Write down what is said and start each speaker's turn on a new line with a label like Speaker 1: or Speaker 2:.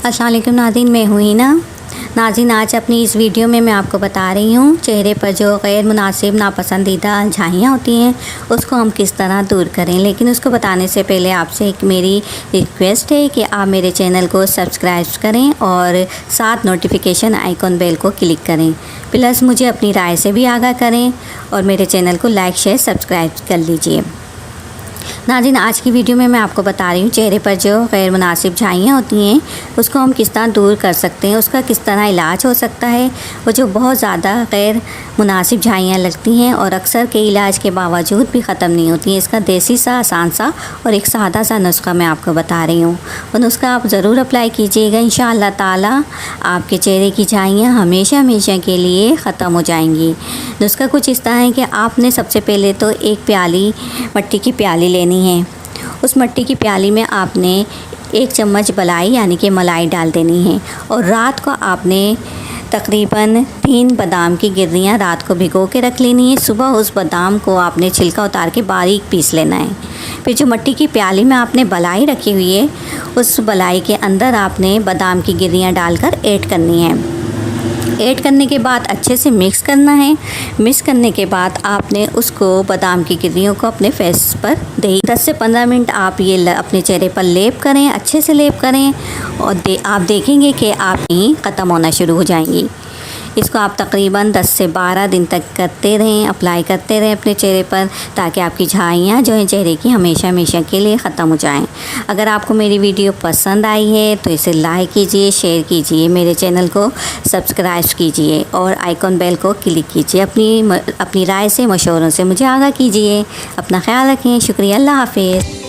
Speaker 1: अस्सलाम वालेकुम नाज़रीन, मैं हूँ हिना। नाज़रीन, आज अपनी इस वीडियो में मैं आपको बता रही हूँ चेहरे पर जो गैर मुनासिब नापसंदीदा झाइयाँ होती हैं उसको हम किस तरह दूर करें। लेकिन उसको बताने से पहले आपसे एक मेरी रिक्वेस्ट है कि आप मेरे चैनल को सब्सक्राइब करें और साथ नोटिफिकेशन आइकॉन बेल को क्लिक करें। प्लस मुझे अपनी राय से भी आगाह करें और मेरे चैनल को लाइक शेयर सब्सक्राइब कर लीजिए। नाज़रीन, आज की वीडियो में मैं आपको बता रही हूँ चेहरे पर जो गैर मुनासिब झाइयाँ होती हैं उसको हम किस तरह दूर कर सकते हैं, उसका किस तरह इलाज हो सकता है। वो जो बहुत ज़्यादा गैर मुनासिब झाइयाँ लगती हैं और अक्सर के इलाज के बावजूद भी ख़त्म नहीं होती हैं, इसका देसी सा आसान सा और एक सादा सा नुस्खा मैं आपको बता रही हूँ। वो नुस्खा आप ज़रूर अप्लाई कीजिएगा, इंशाअल्लाह ताला आपके चेहरे की झाइयाँ हमेशा हमेशा के लिए ख़त्म हो जाएंगी। नुस्खा कुछ इस तरह है कि आपने सबसे पहले तो एक प्याली मट्टी की प्याली लेनी है। उस मट्टी की प्याली में आपने 1 चम्मच बलाई यानी कि मलाई डाल देनी है और रात को आपने तकरीबन 3 बादाम की गिर्रियाँ रात को भिगो के रख लेनी है। सुबह उस बादाम को आपने छिलका उतार के बारीक पीस लेना है। फिर जो मट्टी की प्याली में आपने बलाई रखी हुई है उस बलाई के अंदर आपने बादाम की गिर्रियाँ डालकर ऐड करनी है। ऐड करने के बाद अच्छे से मिक्स करना है। मिक्स करने के बाद आपने उसको बादाम की गिर्रियों को अपने फेस पर 10 से 15 मिनट आप ये अपने चेहरे पर लेप करें, अच्छे से लेप करें और आप देखेंगे कि आपकी ख़त्म होना शुरू हो जाएंगी। इसको आप तकरीबन 10 से 12 दिन तक करते रहें, अप्लाई करते रहें अपने चेहरे पर, ताकि आपकी झाइयाँ जो हैं चेहरे की हमेशा हमेशा के लिए ख़त्म हो जाएं। अगर आपको मेरी वीडियो पसंद आई है तो इसे लाइक कीजिए, शेयर कीजिए, मेरे चैनल को सब्सक्राइब कीजिए और आइकॉन बेल को क्लिक कीजिए। अपनी राय से, मशवरों से मुझे आगाह कीजिए। अपना ख्याल रखें। शुक्रिया। अल्लाह हाफ़िज़।